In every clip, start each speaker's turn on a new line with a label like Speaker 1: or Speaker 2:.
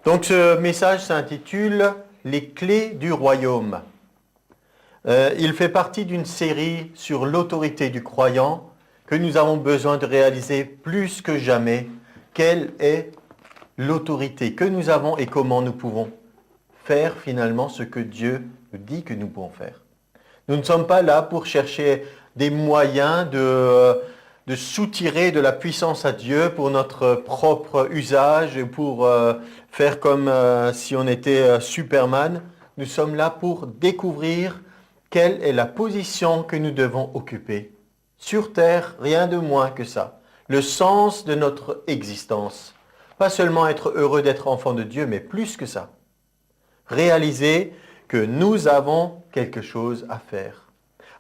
Speaker 1: Donc ce message s'intitule « Les clés du royaume ». Il fait partie d'une série sur l'autorité du croyant que nous avons besoin de réaliser plus que jamais. Quelle est l'autorité que nous avons et comment nous pouvons faire finalement ce que Dieu nous dit que nous pouvons faire. Nous ne sommes pas là pour chercher des moyens de soutirer de la puissance à Dieu pour notre propre usage et pour faire comme si on était Superman. Nous sommes là pour découvrir quelle est la position que nous devons occuper. Sur terre, rien de moins que ça. Le sens de notre existence. Pas seulement être heureux d'être enfant de Dieu, mais plus que ça. Réaliser que nous avons quelque chose à faire.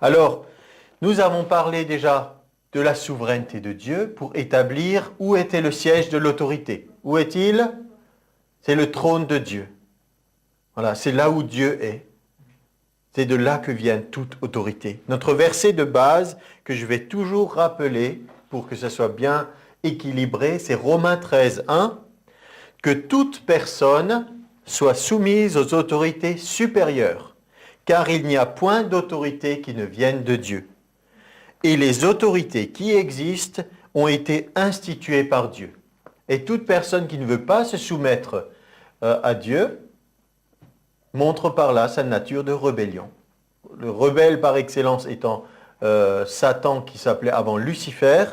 Speaker 1: Alors, nous avons parlé déjà de la souveraineté de Dieu pour établir où était le siège de l'autorité. Où est-il? C'est le trône de Dieu. Voilà, c'est là où Dieu est. C'est de là que vient toute autorité. Notre verset de base, que je vais toujours rappeler pour que ça soit bien équilibré, c'est Romains 13, 1. Que toute personne soit soumise aux autorités supérieures, car il n'y a point d'autorité qui ne vienne de Dieu. Et les autorités qui existent ont été instituées par Dieu. Et toute personne qui ne veut pas se soumettre à Dieu montre par là sa nature de rébellion. Le rebelle par excellence étant Satan, qui s'appelait avant Lucifer,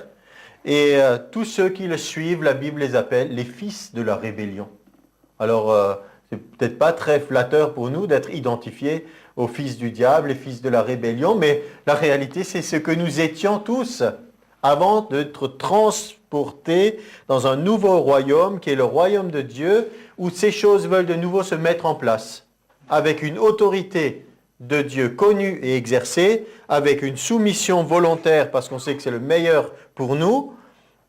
Speaker 1: et tous ceux qui le suivent, la Bible les appelle les fils de la rébellion. Alors, c'est peut-être pas très flatteur pour nous d'être identifiés aux fils du diable, les fils de la rébellion, mais la réalité, c'est ce que nous étions tous avant d'être transportés dans un nouveau royaume, qui est le royaume de Dieu, où ces choses veulent de nouveau se mettre en place, avec une autorité de Dieu connue et exercée, avec une soumission volontaire, parce qu'on sait que c'est le meilleur pour nous,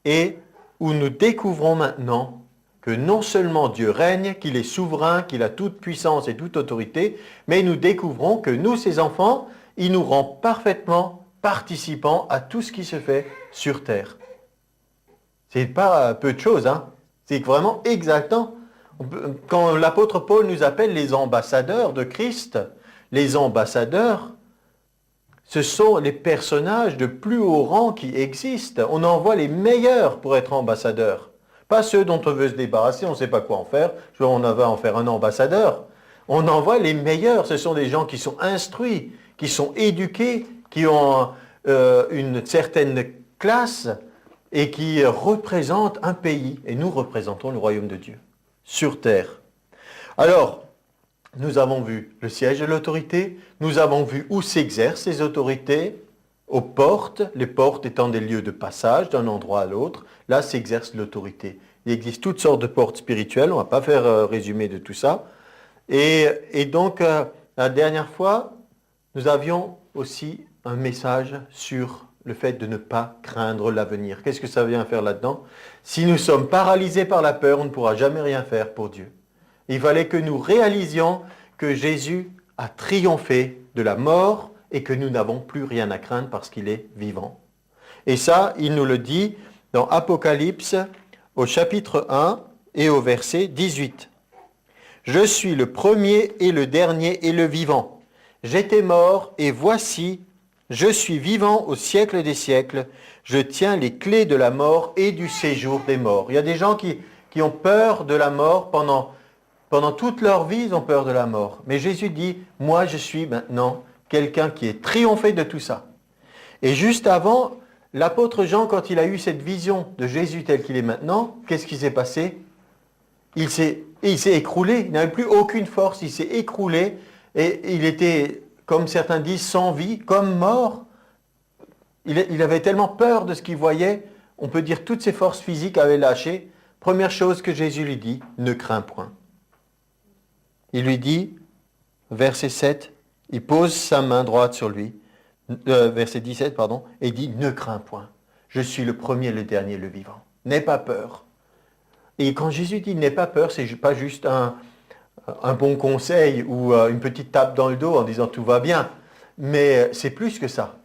Speaker 1: et où nous découvrons maintenant que non seulement Dieu règne, qu'il est souverain, qu'il a toute puissance et toute autorité, mais nous découvrons que nous, ses enfants, il nous rend parfaitement participants à tout ce qui se fait sur terre. C'est pas peu de choses, hein. C'est vraiment exaltant. Quand l'apôtre Paul nous appelle les ambassadeurs de Christ, les ambassadeurs, ce sont les personnages de plus haut rang qui existent. On envoie les meilleurs pour être ambassadeurs. Pas ceux dont on veut se débarrasser, on ne sait pas quoi en faire. On va en faire un ambassadeur. On envoie les meilleurs. Ce sont des gens qui sont instruits, qui sont éduqués, qui ont une certaine classe et qui représentent un pays. Et nous représentons le royaume de Dieu sur terre. Alors, nous avons vu le siège de l'autorité. Nous avons vu où s'exercent ces autorités. Aux portes, les portes étant des lieux de passage d'un endroit à l'autre, là s'exerce l'autorité. Il existe toutes sortes de portes spirituelles, on ne va pas faire résumé de tout ça. Et donc, la dernière fois, nous avions aussi un message sur le fait de ne pas craindre l'avenir. Qu'est-ce que ça vient faire là-dedans? Si nous sommes paralysés par la peur, on ne pourra jamais rien faire pour Dieu. Il fallait que nous réalisions que Jésus a triomphé de la mort, et que nous n'avons plus rien à craindre parce qu'il est vivant. Et ça, il nous le dit dans Apocalypse au chapitre 1 et au verset 18. « Je suis le premier et le dernier et le vivant. J'étais mort et voici, je suis vivant au siècle des siècles. Je tiens les clés de la mort et du séjour des morts. » Il y a des gens qui ont peur de la mort pendant toute leur vie, ils ont peur de la mort. Mais Jésus dit, moi je suis maintenant quelqu'un qui est triomphé de tout ça. Et juste avant, l'apôtre Jean, quand il a eu cette vision de Jésus tel qu'il est maintenant, qu'est-ce qui s'est passé? Il s'est écroulé, il n'avait plus aucune force, il s'est écroulé, et il était, comme certains disent, sans vie, comme mort. Il avait tellement peur de ce qu'il voyait, on peut dire toutes ses forces physiques avaient lâché. Première chose que Jésus lui dit, ne crains point. Il lui dit, verset 7, il pose sa main droite sur lui, verset 17, pardon, et dit, ne crains point, je suis le premier, le dernier, le vivant. N'aie pas peur. Et quand Jésus dit, n'aie pas peur, c'est pas juste un bon conseil ou une petite tape dans le dos en disant, tout va bien, mais c'est plus que ça.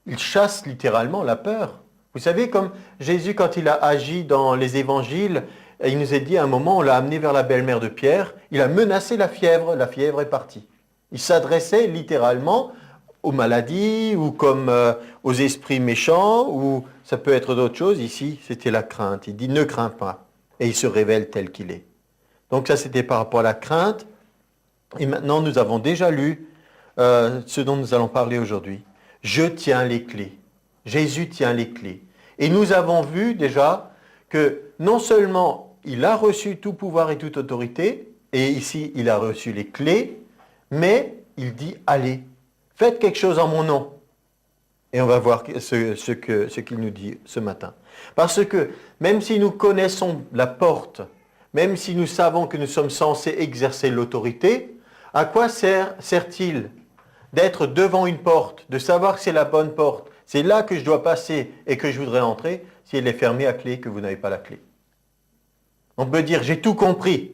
Speaker 1: Il chasse littéralement la peur. Vous savez, comme Jésus, quand il a agi dans les évangiles, Et il nous a dit à un moment, on l'a amené vers la belle-mère de Pierre, il a menacé la fièvre est partie. Il s'adressait littéralement aux maladies ou comme aux esprits méchants, ou ça peut être d'autres choses. Ici, c'était la crainte. Il dit, ne crains pas. Et il se révèle tel qu'il est. Donc ça, c'était par rapport à la crainte. Et maintenant, nous avons déjà lu ce dont nous allons parler aujourd'hui. Je tiens les clés. Jésus tient les clés. Et nous avons vu déjà que non seulement il a reçu tout pouvoir et toute autorité, et ici il a reçu les clés, mais il dit allez, faites quelque chose en mon nom. Et on va voir ce qu'il nous dit ce matin. Parce que même si nous connaissons la porte, même si nous savons que nous sommes censés exercer l'autorité, à quoi sert-il d'être devant une porte, de savoir que c'est la bonne porte, c'est là que je dois passer et que je voudrais entrer, si elle est fermée à clé et que vous n'avez pas la clé? On peut dire, j'ai tout compris,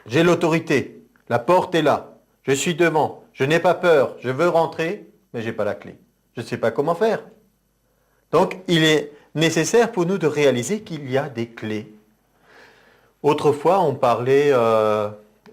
Speaker 1: j'ai l'autorité, la porte est là, je suis devant, je n'ai pas peur, je veux rentrer, mais je n'ai pas la clé. Je ne sais pas comment faire. Donc, il est nécessaire pour nous de réaliser qu'il y a des clés. Autrefois, on parlait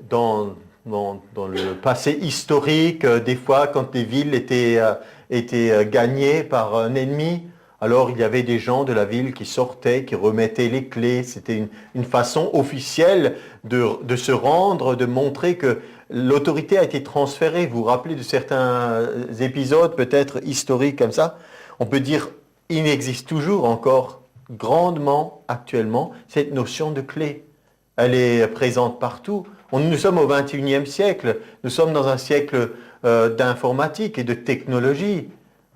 Speaker 1: dans le passé historique, des fois quand des villes étaient gagnées par un ennemi, alors il y avait des gens de la ville qui sortaient, qui remettaient les clés. C'était une façon officielle de se rendre, de montrer que l'autorité a été transférée. Vous vous rappelez de certains épisodes peut-être historiques comme ça? On peut dire il existe toujours encore grandement actuellement cette notion de clé. Elle est présente partout. Nous sommes au XXIe siècle. Nous sommes dans un siècle d'informatique et de technologie.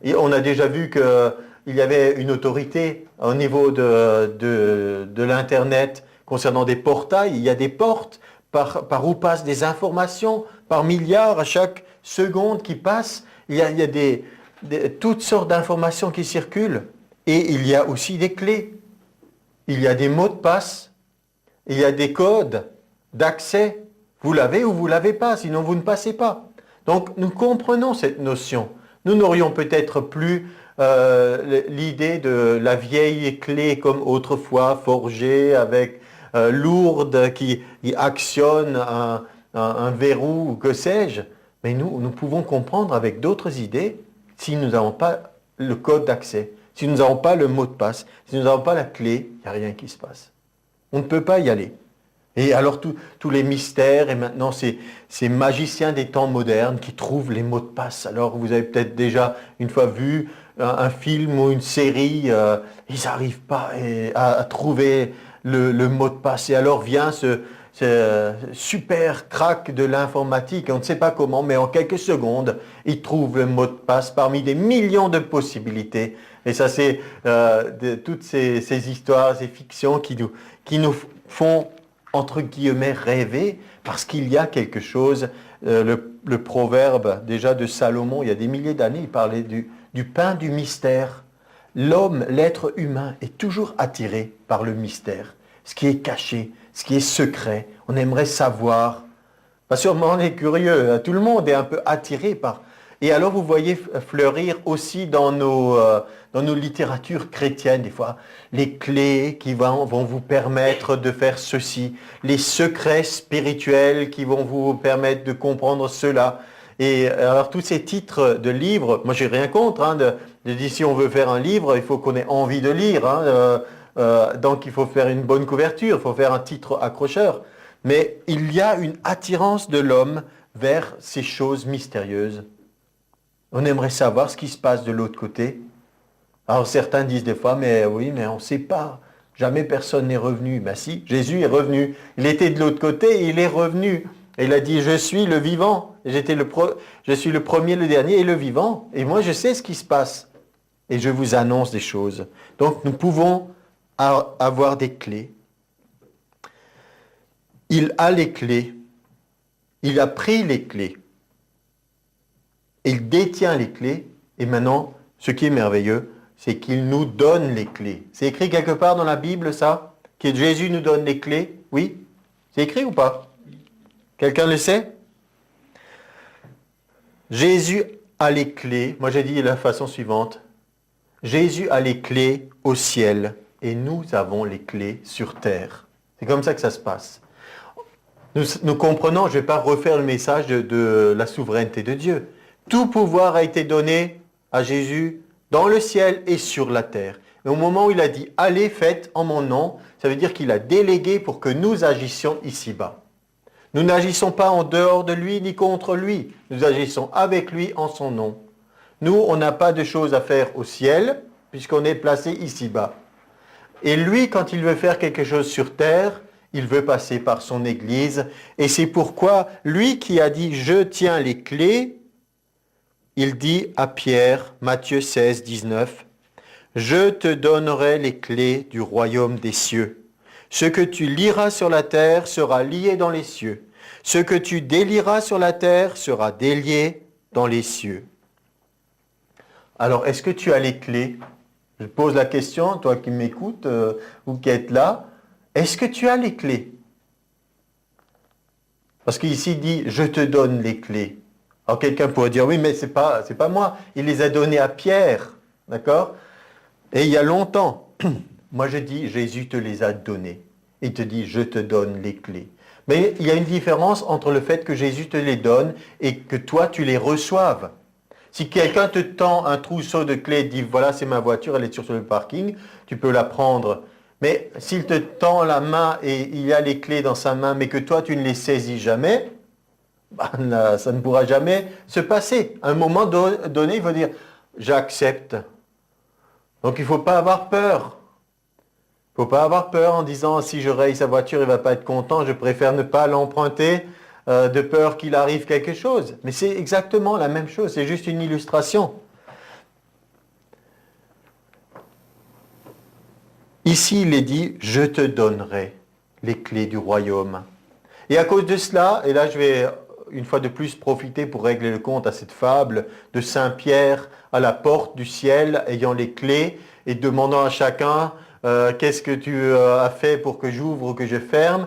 Speaker 1: Et on a déjà vu qu'il y avait une autorité au niveau de l'Internet concernant des portails. Il y a des portes par où passent des informations par milliards à chaque seconde qui passe. Il y a toutes sortes d'informations qui circulent. Et il y a aussi des clés. Il y a des mots de passe. Il y a des codes d'accès. Vous l'avez ou vous ne l'avez pas, sinon vous ne passez pas. Donc nous comprenons cette notion. Nous n'aurions peut-être plus l'idée de la vieille clé comme autrefois, forgée avec lourde, qui actionne un verrou ou que sais-je. Mais nous pouvons comprendre avec d'autres idées si nous n'avons pas le code d'accès, si nous n'avons pas le mot de passe, si nous n'avons pas la clé, il n'y a rien qui se passe. On ne peut pas y aller. Et alors tous les mystères, et maintenant ces magiciens des temps modernes qui trouvent les mots de passe. Alors vous avez peut-être déjà une fois vu un film ou une série, ils n'arrivent pas à trouver le mot de passe. Et alors vient ce super crack de l'informatique, on ne sait pas comment, mais en quelques secondes, ils trouvent le mot de passe parmi des millions de possibilités. Et ça, c'est toutes ces histoires, ces fictions qui nous font, entre guillemets, rêver, parce qu'il y a quelque chose, le proverbe déjà de Salomon, il y a des milliers d'années, il parlait du pain du mystère. L'homme, l'être humain, est toujours attiré par le mystère, ce qui est caché, ce qui est secret. On aimerait savoir. Pas sûrement on est curieux, tout le monde est un peu attiré par... Et alors vous voyez fleurir aussi dans nos littératures chrétiennes, des fois, les clés qui vont vous permettre de faire ceci, les secrets spirituels qui vont vous permettre de comprendre cela. Et alors tous ces titres de livres, moi j'ai rien contre, de dire si on veut faire un livre, il faut qu'on ait envie de lire, donc il faut faire une bonne couverture, il faut faire un titre accrocheur. Mais il y a une attirance de l'homme vers ces choses mystérieuses. On aimerait savoir ce qui se passe de l'autre côté. Alors certains disent des fois, mais oui, mais on ne sait pas. Jamais personne n'est revenu. Ben si, Jésus est revenu. Il était de l'autre côté et il est revenu. Et il a dit, je suis le vivant. Je suis le premier, le dernier et le vivant. Et moi, je sais ce qui se passe. Et je vous annonce des choses. Donc nous pouvons avoir des clés. Il a les clés. Il a pris les clés. Il détient les clés, et maintenant, ce qui est merveilleux, c'est qu'il nous donne les clés. C'est écrit quelque part dans la Bible, ça? Que Jésus nous donne les clés? Oui? C'est écrit ou pas? Quelqu'un le sait? Jésus a les clés. Moi, j'ai dit de la façon suivante. Jésus a les clés au ciel, et nous avons les clés sur terre. C'est comme ça que ça se passe. Nous comprenons, je ne vais pas refaire le message de la souveraineté de Dieu. Tout pouvoir a été donné à Jésus dans le ciel et sur la terre. Et au moment où il a dit « Allez, faites en mon nom », ça veut dire qu'il a délégué pour que nous agissions ici-bas. Nous n'agissons pas en dehors de lui ni contre lui. Nous agissons avec lui en son nom. Nous, on n'a pas de choses à faire au ciel puisqu'on est placé ici-bas. Et lui, quand il veut faire quelque chose sur terre, il veut passer par son Église. Et c'est pourquoi, lui qui a dit « Je tiens les clés », il dit à Pierre, Matthieu 16, 19, « Je te donnerai les clés du royaume des cieux. Ce que tu lieras sur la terre sera lié dans les cieux. Ce que tu délieras sur la terre sera délié dans les cieux. » Alors, est-ce que tu as les clés? Je pose la question, toi qui m'écoutes ou qui êtes là, est-ce que tu as les clés? Parce qu'ici il dit « Je te donne les clés ». Alors quelqu'un pourrait dire « Oui, mais c'est pas moi, il les a données à Pierre. » D'accord? Et il y a longtemps, moi je dis « Jésus te les a données ». Il te dit « Je te donne les clés ». Mais il y a une différence entre le fait que Jésus te les donne et que toi tu les reçoives. Si quelqu'un te tend un trousseau de clés et dit « Voilà, c'est ma voiture, elle est sur le parking », tu peux la prendre. Mais s'il te tend la main et il y a les clés dans sa main, mais que toi tu ne les saisis jamais, ça ne pourra jamais se passer. À un moment donné, il faut dire « J'accepte ». Donc il ne faut pas avoir peur. Il ne faut pas avoir peur en disant « Si je raye sa voiture, il ne va pas être content, je préfère ne pas l'emprunter ». De peur qu'il arrive quelque chose. Mais c'est exactement la même chose, c'est juste une illustration. Ici, il est dit « Je te donnerai les clés du royaume ». Et à cause de cela, et là je vais une fois de plus profiter pour régler le compte à cette fable de Saint Pierre à la porte du ciel, ayant les clés et demandant à chacun qu'est-ce que tu as fait pour que j'ouvre ou que je ferme.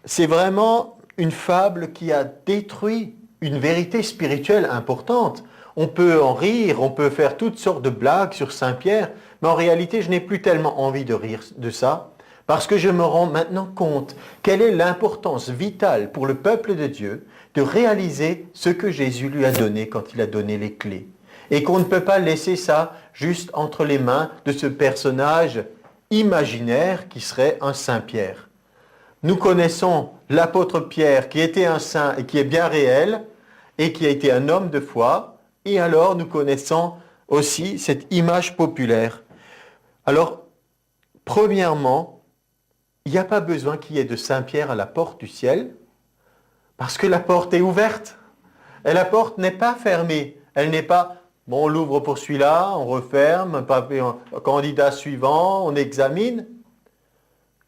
Speaker 1: C'est vraiment une fable qui a détruit une vérité spirituelle importante. On peut en rire, on peut faire toutes sortes de blagues sur Saint-Pierre, mais en réalité, je n'ai plus tellement envie de rire de ça, parce que je me rends maintenant compte quelle est l'importance vitale pour le peuple de Dieu de réaliser ce que Jésus lui a donné quand il a donné les clés. Et qu'on ne peut pas laisser ça juste entre les mains de ce personnage imaginaire qui serait un Saint-Pierre. Nous connaissons l'apôtre Pierre qui était un saint et qui est bien réel et qui a été un homme de foi. Et alors nous connaissons aussi cette image populaire. Alors, premièrement, il n'y a pas besoin qu'il y ait de Saint-Pierre à la porte du ciel parce que la porte est ouverte. Et la porte n'est pas fermée. Elle n'est pas, bon, on l'ouvre pour celui-là, on referme, candidat suivant, on examine.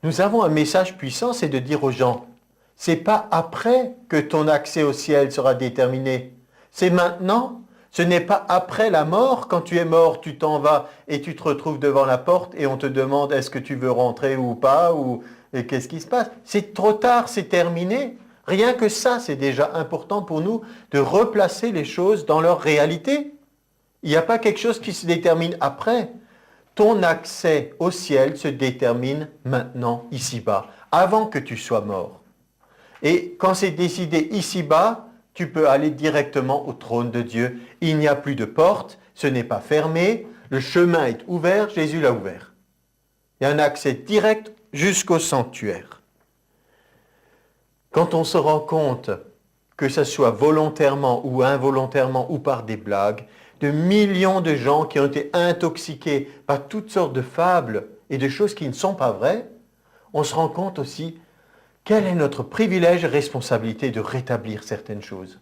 Speaker 1: Nous avons un message puissant, c'est de dire aux gens, c'est pas après que ton accès au ciel sera déterminé, c'est maintenant. Ce n'est pas après la mort, quand tu es mort, tu t'en vas et tu te retrouves devant la porte et on te demande est-ce que tu veux rentrer ou pas, ou qu'est-ce qui se passe. C'est trop tard, c'est terminé. Rien que ça, c'est déjà important pour nous de replacer les choses dans leur réalité. Il n'y a pas quelque chose qui se détermine après. Ton accès au ciel se détermine maintenant, ici-bas, avant que tu sois mort. Et quand c'est décidé ici-bas, tu peux aller directement au trône de Dieu. Il n'y a plus de porte, ce n'est pas fermé, le chemin est ouvert, Jésus l'a ouvert. Il y a un accès direct jusqu'au sanctuaire. Quand on se rend compte, que ce soit volontairement ou involontairement ou par des blagues, de millions de gens qui ont été intoxiqués par toutes sortes de fables et de choses qui ne sont pas vraies, on se rend compte aussi quel est notre privilège et responsabilité de rétablir certaines choses.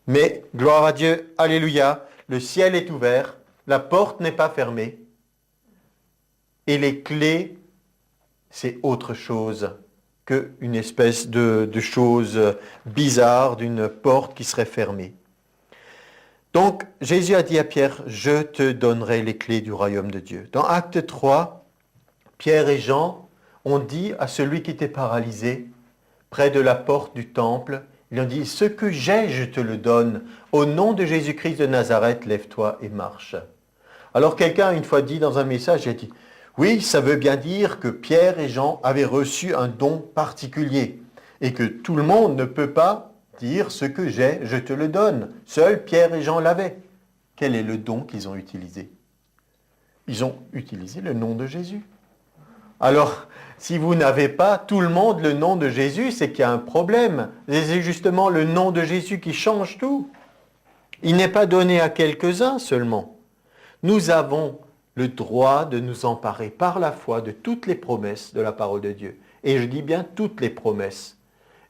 Speaker 1: Mais, gloire à Dieu, alléluia, le ciel est ouvert, la porte n'est pas fermée, et les clés, c'est autre chose qu'une espèce de chose bizarre d'une porte qui serait fermée. Donc, Jésus a dit à Pierre, « Je te donnerai les clés du royaume de Dieu ». Dans Acte 3, Pierre et Jean ont dit à celui qui était paralysé, près de la porte du temple, ils ont dit, « Ce que j'ai, je te le donne. Au nom de Jésus-Christ de Nazareth, lève-toi et marche. » Alors quelqu'un, une fois dit dans un message, il a dit, « Oui, ça veut bien dire que Pierre et Jean avaient reçu un don particulier et que tout le monde ne peut pas dire ce que j'ai, je te le donne. Seuls Pierre et Jean l'avaient. Quel est le don qu'ils ont utilisé? Ils ont utilisé le nom de Jésus. Alors, si vous n'avez pas tout le monde le nom de Jésus, c'est qu'il y a un problème. C'est justement le nom de Jésus qui change tout. Il n'est pas donné à quelques-uns seulement. Nous avons le droit de nous emparer par la foi de toutes les promesses de la parole de Dieu. Et je dis bien toutes les promesses.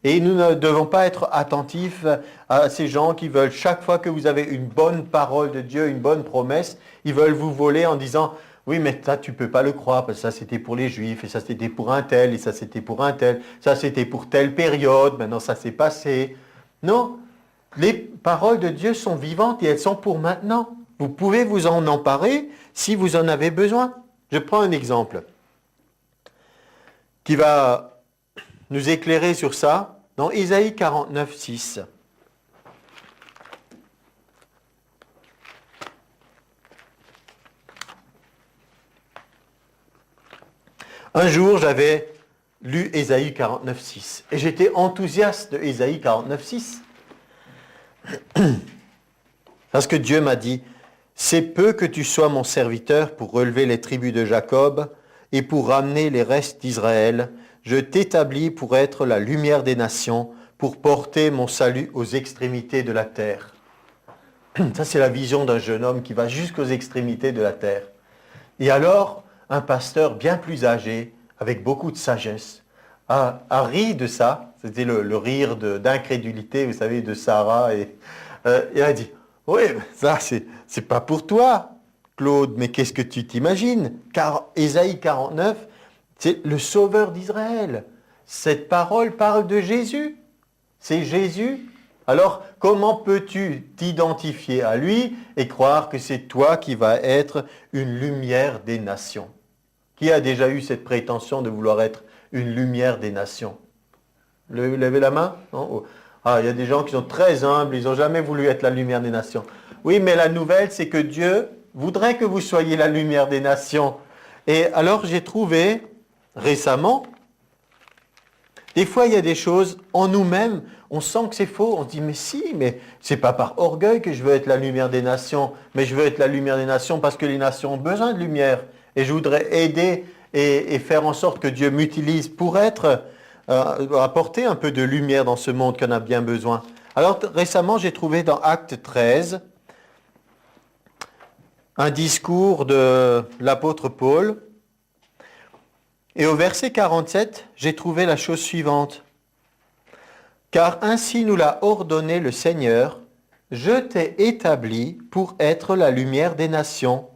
Speaker 1: Et nous ne devons pas être attentifs à ces gens qui veulent, chaque fois que vous avez une bonne parole de Dieu, une bonne promesse, ils veulent vous voler en disant « Oui, mais ça, tu ne peux pas le croire, parce que ça, c'était pour les Juifs, et ça, c'était pour un tel, et ça, c'était pour un tel, ça, c'était pour telle période, maintenant, ça s'est passé. » Non, les paroles de Dieu sont vivantes et elles sont pour maintenant. Vous pouvez vous en emparer si vous en avez besoin. Je prends un exemple qui va nous éclairer sur ça dans Ésaïe 49, 6. Un jour, j'avais lu Ésaïe 49, 6 et j'étais enthousiaste de Ésaïe 49, 6. Parce que Dieu m'a dit, c'est peu que tu sois mon serviteur pour relever les tribus de Jacob et pour ramener les restes d'Israël. Je t'établis pour être la lumière des nations, pour porter mon salut aux extrémités de la terre. Ça, c'est la vision d'un jeune homme qui va jusqu'aux extrémités de la terre. Et alors, un pasteur bien plus âgé, avec beaucoup de sagesse, a ri de ça. C'était le rire d'incrédulité, vous savez, de Sarah. Et a dit, oui, ça, c'est pas pour toi, Claude, mais qu'est-ce que tu t'imagines? Car Ésaïe 49, c'est le sauveur d'Israël. Cette parole parle de Jésus. C'est Jésus. Alors, comment peux-tu t'identifier à lui et croire que c'est toi qui vas être une lumière des nations? Qui a déjà eu cette prétention de vouloir être une lumière des nations? Levez la main? Non? Ah, il y a des gens qui sont très humbles, ils n'ont jamais voulu être la lumière des nations. Oui, mais la nouvelle, c'est que Dieu voudrait que vous soyez la lumière des nations. Et alors, j'ai trouvé récemment, des fois, il y a des choses en nous-mêmes, on sent que c'est faux, on se dit, mais si, mais c'est pas par orgueil que je veux être la lumière des nations, mais je veux être la lumière des nations parce que les nations ont besoin de lumière. Et je voudrais aider et faire en sorte que Dieu m'utilise pour apporter un peu de lumière dans ce monde qu'on a bien besoin. Alors, récemment, j'ai trouvé dans Acte 13 un discours de l'apôtre Paul. Et au verset 47, j'ai trouvé la chose suivante. « Car ainsi nous l'a ordonné le Seigneur, je t'ai établi pour être la lumière des nations,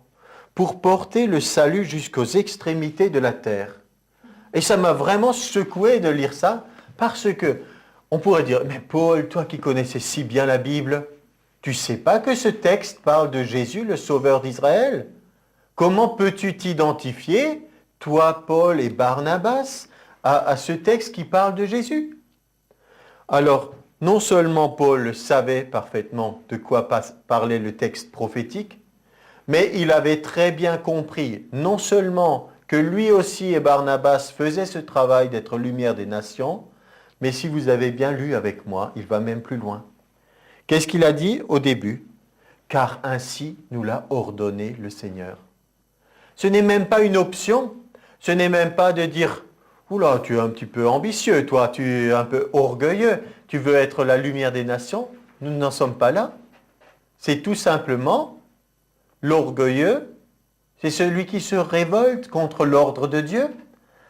Speaker 1: pour porter le salut jusqu'aux extrémités de la terre. » Et ça m'a vraiment secoué de lire ça, parce que on pourrait dire, mais Paul, toi qui connaissais si bien la Bible, tu sais pas que ce texte parle de Jésus, le Sauveur d'Israël? Comment peux-tu t'identifier, toi, Paul et Barnabas, à ce texte qui parle de Jésus? Alors, non seulement Paul savait parfaitement de quoi parlait le texte prophétique, mais il avait très bien compris, non seulement que lui aussi et Barnabas faisaient ce travail d'être lumière des nations, mais si vous avez bien lu avec moi, il va même plus loin. Qu'est-ce qu'il a dit au début? Car ainsi nous l'a ordonné le Seigneur. Ce n'est même pas une option, ce n'est même pas de dire « Oula, tu es un petit peu ambitieux, toi, tu es un peu orgueilleux, tu veux être la lumière des nations ». Nous n'en sommes pas là. C'est tout simplement l'orgueilleux, c'est celui qui se révolte contre l'ordre de Dieu.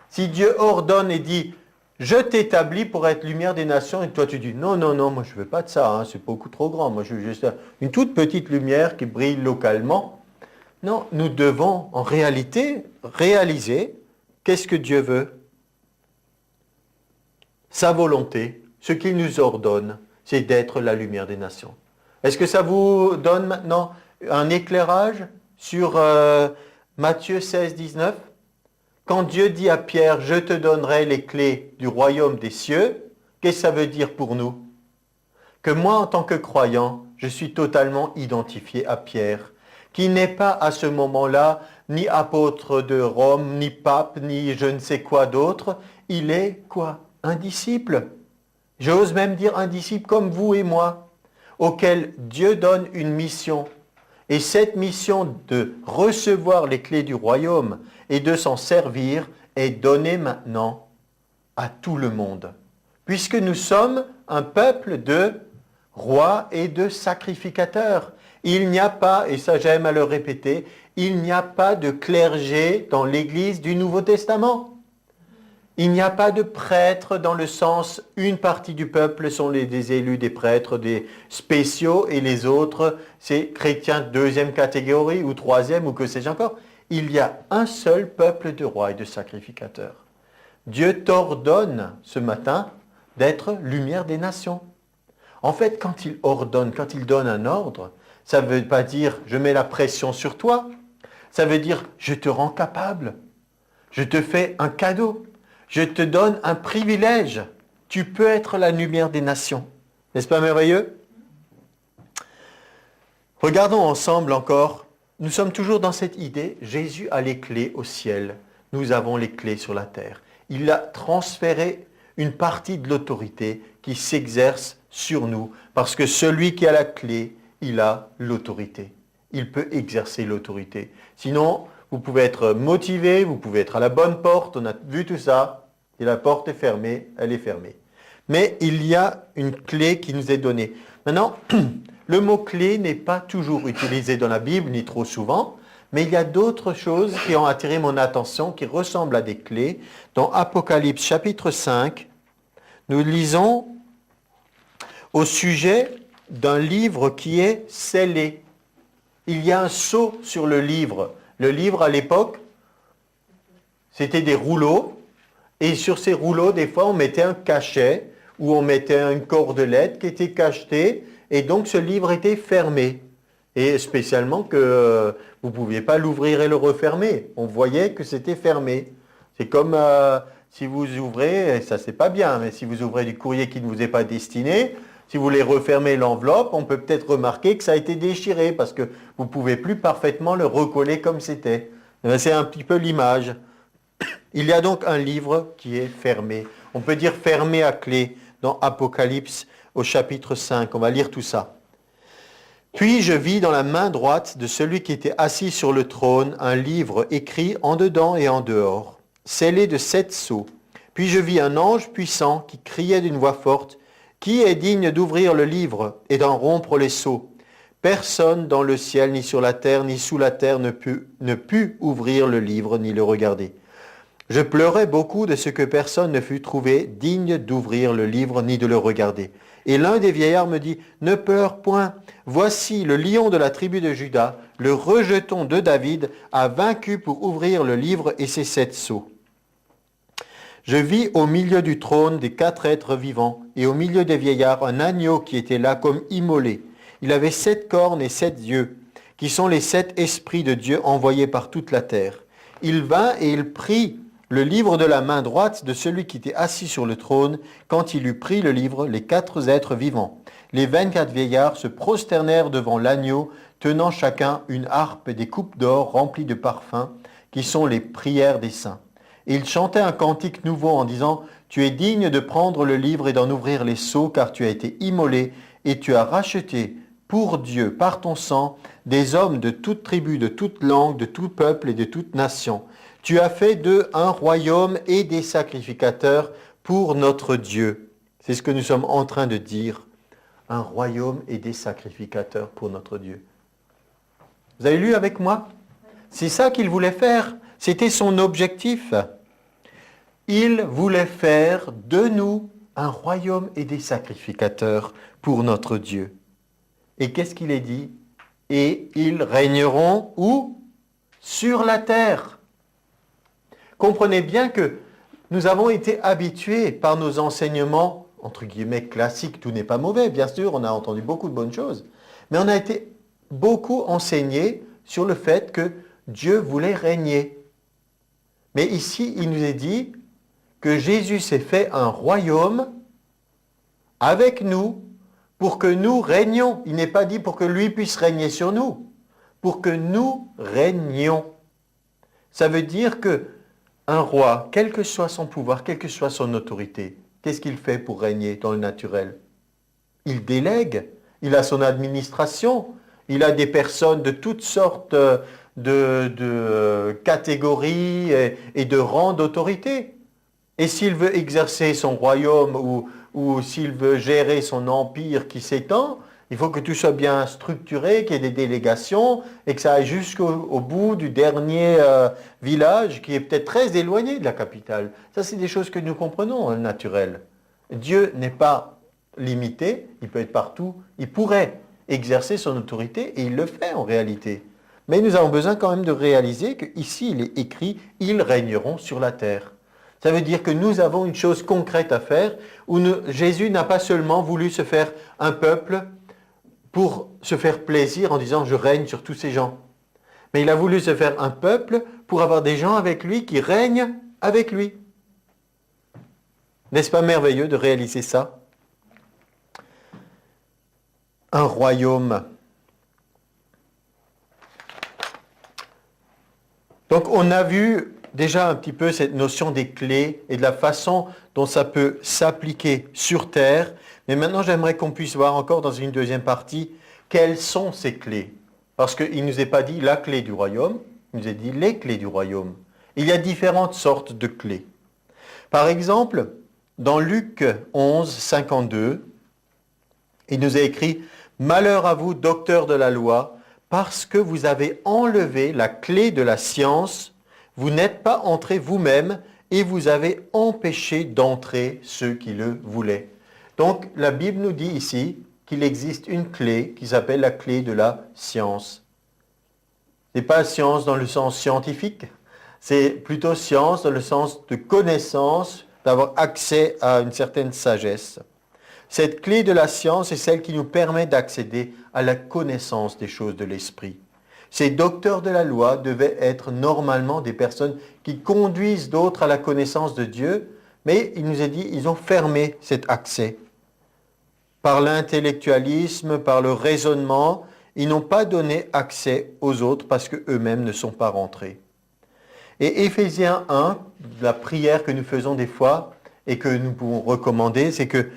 Speaker 1: Si Dieu ordonne et dit « Je t'établis pour être lumière des nations » et toi tu dis « Non, non, non, moi je ne veux pas de ça, hein, c'est beaucoup trop grand, moi je veux juste une toute petite lumière qui brille localement ». Non, nous devons en réalité réaliser qu'est-ce que Dieu veut. Sa volonté, ce qu'il nous ordonne, c'est d'être la lumière des nations. Est-ce que ça vous donne maintenant un éclairage sur Matthieu 16, 19? Quand Dieu dit à Pierre, je te donnerai les clés du royaume des cieux, qu'est-ce que ça veut dire pour nous? Que moi, en tant que croyant, je suis totalement identifié à Pierre, qui n'est pas à ce moment-là ni apôtre de Rome, ni pape, ni je ne sais quoi d'autre. Il est quoi? Un disciple. J'ose même dire un disciple comme vous et moi, auquel Dieu donne une mission. Et cette mission de recevoir les clés du royaume et de s'en servir est donnée maintenant à tout le monde. Puisque nous sommes un peuple de rois et de sacrificateurs. Il n'y a pas, et ça j'aime à le répéter, il n'y a pas de clergé dans l'Église du Nouveau Testament. Il n'y a pas de prêtres dans le sens, une partie du peuple sont des élus, des prêtres, des spéciaux, et les autres, c'est chrétiens de deuxième catégorie ou troisième ou que sais-je encore. Il y a un seul peuple de rois et de sacrificateurs. Dieu t'ordonne ce matin d'être lumière des nations. En fait, quand il ordonne, quand il donne un ordre, ça ne veut pas dire je mets la pression sur toi. Ça veut dire je te rends capable. Je te fais un cadeau. Je te donne un privilège. Tu peux être la lumière des nations. N'est-ce pas merveilleux? Regardons ensemble encore. Nous sommes toujours dans cette idée. Jésus a les clés au ciel. Nous avons les clés sur la terre. Il a transféré une partie de l'autorité qui s'exerce sur nous. Parce que celui qui a la clé, il a l'autorité. Il peut exercer l'autorité. Sinon, vous pouvez être motivé, vous pouvez être à la bonne porte, on a vu tout ça, et la porte est fermée, elle est fermée. Mais il y a une clé qui nous est donnée. Maintenant, le mot clé n'est pas toujours utilisé dans la Bible, ni trop souvent, mais il y a d'autres choses qui ont attiré mon attention, qui ressemblent à des clés. Dans Apocalypse chapitre 5, nous lisons au sujet d'un livre qui est scellé. Il y a un sceau sur le livre. Le livre, à l'époque, c'était des rouleaux. Et sur ces rouleaux, des fois, on mettait un cachet ou on mettait une cordelette qui était cachetée. Et donc, ce livre était fermé. Et spécialement que vous ne pouviez pas l'ouvrir et le refermer. On voyait que c'était fermé. C'est comme si vous ouvrez, ça c'est pas bien, mais si vous ouvrez du courrier qui ne vous est pas destiné, si vous voulez refermer l'enveloppe, on peut peut-être remarquer que ça a été déchiré parce que vous ne pouvez plus parfaitement le recoller comme c'était. C'est un petit peu l'image. Il y a donc un livre qui est fermé. On peut dire fermé à clé dans Apocalypse au chapitre 5. On va lire tout ça. Puis je vis dans la main droite de celui qui était assis sur le trône un livre écrit en dedans et en dehors, scellé de 7 sceaux. Puis je vis un ange puissant qui criait d'une voix forte, « Qui est digne d'ouvrir le livre et d'en rompre les sceaux ?» Personne dans le ciel, ni sur la terre, ni sous la terre ne put ouvrir le livre, ni le regarder. Je pleurais beaucoup de ce que personne ne fut trouvé digne d'ouvrir le livre, ni de le regarder. Et l'un des vieillards me dit, « Ne pleure point, voici le lion de la tribu de Juda, le rejeton de David, a vaincu pour ouvrir le livre et ses 7 sceaux. » Je vis au milieu du trône des 4 êtres vivants, et au milieu des vieillards un agneau qui était là comme immolé. Il avait 7 cornes et 7 yeux, qui sont les 7 esprits de Dieu envoyés par toute la terre. Il vint et il prit le livre de la main droite de celui qui était assis sur le trône. Quand il eut pris le livre, les 4 êtres vivants, les 24 vieillards se prosternèrent devant l'agneau, tenant chacun une harpe et des coupes d'or remplies de parfums, qui sont les prières des saints. Et ils chantaient un cantique nouveau en disant, « Tu es digne de prendre le livre et d'en ouvrir les sceaux, car tu as été immolé, et tu as racheté pour Dieu, par ton sang, des hommes de toute tribu, de toute langue, de tout peuple et de toute nation. Tu as fait d'eux un royaume et des sacrificateurs pour notre Dieu. » C'est ce que nous sommes en train de dire. Un royaume et des sacrificateurs pour notre Dieu. Vous avez lu avec moi? C'est ça qu'il voulait faire. C'était son objectif. Il voulait faire de nous un royaume et des sacrificateurs pour notre Dieu. Et qu'est-ce qu'il est dit? Et ils régneront où? Sur la terre. Comprenez bien que nous avons été habitués par nos enseignements, entre guillemets classiques, tout n'est pas mauvais, bien sûr, on a entendu beaucoup de bonnes choses, mais on a été beaucoup enseigné sur le fait que Dieu voulait régner. Mais ici, il nous est dit que Jésus s'est fait un royaume avec nous pour que nous régnions. Il n'est pas dit pour que lui puisse régner sur nous, pour que nous régnions. Ça veut dire que un roi, quel que soit son pouvoir, quelle que soit son autorité, qu'est-ce qu'il fait pour régner dans le naturel? Il délègue, il a son administration, il a des personnes de toutes sortes de catégories et de rangs d'autorité. Et s'il veut exercer son royaume ou s'il veut gérer son empire qui s'étend, il faut que tout soit bien structuré, qu'il y ait des délégations et que ça aille jusqu'au bout du dernier village qui est peut-être très éloigné de la capitale. Ça, c'est des choses que nous comprenons dans le naturel. Dieu n'est pas limité, il peut être partout, il pourrait exercer son autorité et il le fait en réalité. Mais nous avons besoin quand même de réaliser qu'ici, il est écrit « Ils régneront sur la terre ». Ça veut dire que nous avons une chose concrète à faire où Jésus n'a pas seulement voulu se faire un peuple pour se faire plaisir en disant « je règne sur tous ces gens ». Mais il a voulu se faire un peuple pour avoir des gens avec lui qui règnent avec lui. N'est-ce pas merveilleux de réaliser ça? Un royaume. Donc on a vu déjà un petit peu cette notion des clés et de la façon dont ça peut s'appliquer sur terre. Mais maintenant, j'aimerais qu'on puisse voir encore dans une deuxième partie quelles sont ces clés. Parce qu'il ne nous est pas dit la clé du royaume, il nous est dit les clés du royaume. Il y a différentes sortes de clés. Par exemple, dans Luc 11, 52, il nous est écrit « Malheur à vous, docteurs de la loi, parce que vous avez enlevé la clé de la science, vous n'êtes pas entrés vous-même et vous avez empêché d'entrer ceux qui le voulaient. » Donc la Bible nous dit ici qu'il existe une clé qui s'appelle la clé de la science. Ce n'est pas science dans le sens scientifique, c'est plutôt science dans le sens de connaissance, d'avoir accès à une certaine sagesse. Cette clé de la science est celle qui nous permet d'accéder à la connaissance des choses de l'esprit. Ces docteurs de la loi devaient être normalement des personnes qui conduisent d'autres à la connaissance de Dieu, mais il nous est dit, ils ont fermé cet accès. Par l'intellectualisme, par le raisonnement, ils n'ont pas donné accès aux autres parce qu'eux-mêmes ne sont pas rentrés. Et Éphésiens 1, la prière que nous faisons des fois et que nous pouvons recommander, c'est que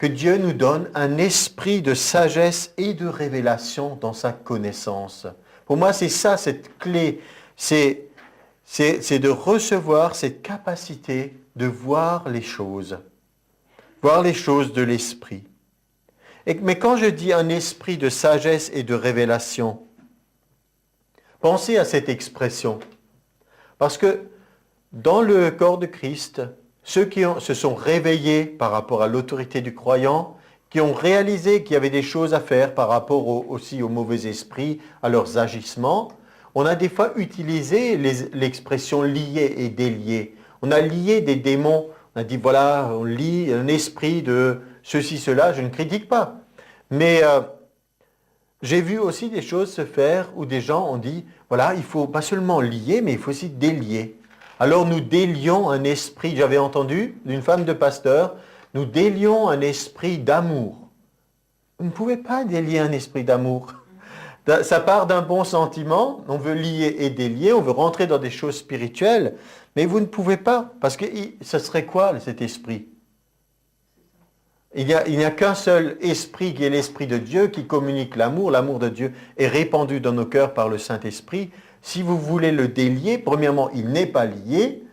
Speaker 1: Dieu nous donne un esprit de sagesse et de révélation dans sa connaissance. Pour moi, c'est ça, cette clé, c'est de recevoir cette capacité de voir les choses de l'esprit. Mais quand je dis un esprit de sagesse et de révélation, pensez à cette expression. Parce que dans le corps de Christ, ceux qui se sont réveillés par rapport à l'autorité du croyant, qui ont réalisé qu'il y avait des choses à faire par rapport aussi aux mauvais esprits, à leurs agissements, on a des fois utilisé l'expression lier et délier. On a lié des démons, on a dit voilà, on lie un esprit de ceci, cela, je ne critique pas. Mais j'ai vu aussi des choses se faire où des gens ont dit voilà, il ne faut pas seulement lier, mais il faut aussi délier. Alors nous délions un esprit, j'avais entendu d'une femme de pasteur, nous délions un esprit d'amour. Vous ne pouvez pas délier un esprit d'amour. Ça part d'un bon sentiment, on veut lier et délier, on veut rentrer dans des choses spirituelles, mais vous ne pouvez pas, parce que ce serait quoi cet esprit? Il n'y a qu'un seul esprit qui est l'esprit de Dieu, qui communique l'amour. L'amour de Dieu est répandu dans nos cœurs par le Saint-Esprit. Si vous voulez le délier, premièrement, il n'est pas lié,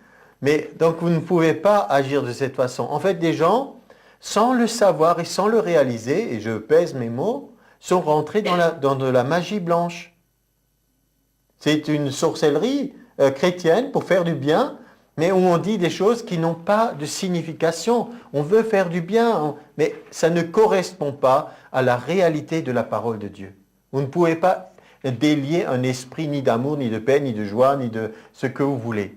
Speaker 1: mais donc vous ne pouvez pas agir de cette façon. En fait, des gens, sans le savoir et sans le réaliser, et je pèse mes mots, sont rentrés dans de la magie blanche. C'est une sorcellerie chrétienne pour faire du bien, mais où on dit des choses qui n'ont pas de signification. On veut faire du bien, mais ça ne correspond pas à la réalité de la parole de Dieu. Vous ne pouvez pas délier un esprit ni d'amour, ni de paix, ni de joie, ni de ce que vous voulez.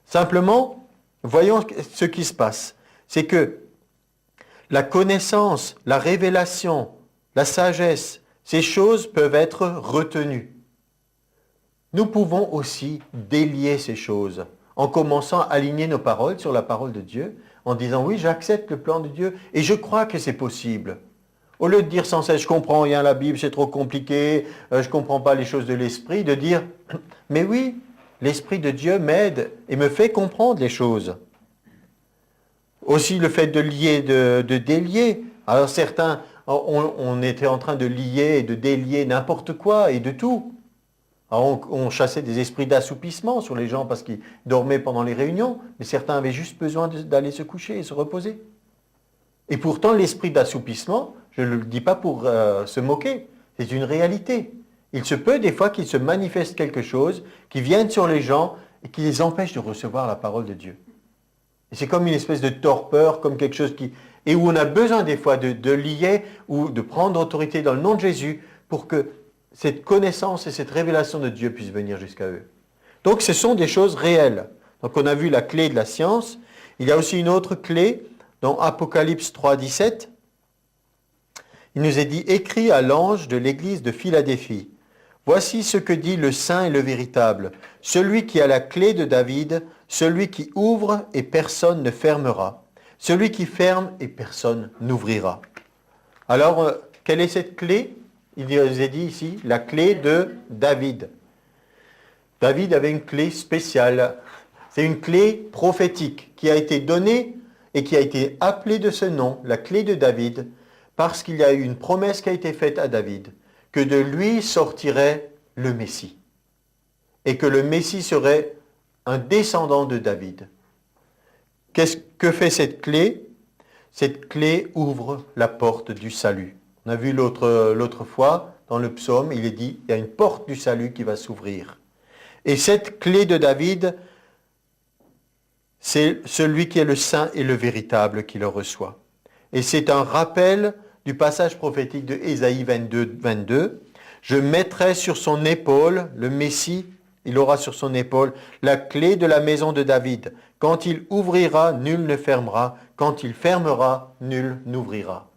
Speaker 1: Simplement, voyons ce qui se passe. C'est que la connaissance, la révélation, la sagesse, ces choses peuvent être retenues. Nous pouvons aussi délier ces choses en commençant à aligner nos paroles sur la parole de Dieu, en disant oui, j'accepte le plan de Dieu et je crois que c'est possible. Au lieu de dire sans cesse, je comprends rien à la Bible, c'est trop compliqué, je ne comprends pas les choses de l'esprit, de dire, mais oui, l'Esprit de Dieu m'aide et me fait comprendre les choses. Aussi le fait de lier, de délier. Alors certains, on était en train de lier et de délier n'importe quoi et de tout. Alors on chassait des esprits d'assoupissement sur les gens parce qu'ils dormaient pendant les réunions, mais certains avaient juste besoin d'aller se coucher et se reposer. Et pourtant, l'esprit d'assoupissement, je ne le dis pas pour se moquer, c'est une réalité. Il se peut des fois qu'il se manifeste quelque chose qui vienne sur les gens et qui les empêche de recevoir la parole de Dieu. Et c'est comme une espèce de torpeur, comme quelque chose qui... Et où on a besoin des fois de lier ou de prendre autorité dans le nom de Jésus pour que cette connaissance et cette révélation de Dieu puissent venir jusqu'à eux. Donc ce sont des choses réelles. Donc on a vu la clé de la science. Il y a aussi une autre clé dans Apocalypse 3, 17. Il nous est dit « Écrit à l'ange de l'église de Philadelphie. Voici ce que dit le saint et le véritable, celui qui a la clé de David, celui qui ouvre et personne ne fermera, celui qui ferme et personne n'ouvrira. » Alors, quelle est cette clé? Il nous est dit ici, la clé de David. David avait une clé spéciale. C'est une clé prophétique qui a été donnée et qui a été appelée de ce nom, la clé de David, parce qu'il y a eu une promesse qui a été faite à David, que de lui sortirait le Messie, et que le Messie serait un descendant de David. Qu'est-ce que fait cette clé? Cette clé ouvre la porte du salut. On a vu l'autre fois, dans le psaume, il est dit, il y a une porte du salut qui va s'ouvrir. Et cette clé de David, c'est celui qui est le saint et le véritable qui le reçoit. Et c'est un rappel du passage prophétique de Ésaïe 22, 22. « Je mettrai sur son épaule, le Messie, il aura sur son épaule la clé de la maison de David. Quand il ouvrira, nul ne fermera. Quand il fermera, nul n'ouvrira. »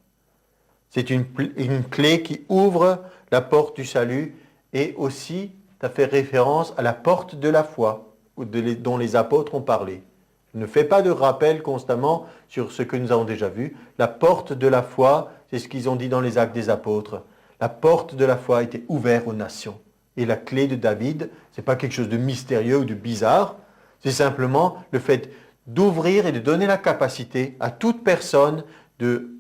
Speaker 1: C'est une clé qui ouvre la porte du salut et aussi, ça fait référence à la porte de la foi dont les apôtres ont parlé. Ne fais pas de rappel constamment sur ce que nous avons déjà vu. La porte de la foi, c'est ce qu'ils ont dit dans les Actes des Apôtres. La porte de la foi était ouverte aux nations. Et la clé de David, ce n'est pas quelque chose de mystérieux ou de bizarre. C'est simplement le fait d'ouvrir et de donner la capacité à toute personne de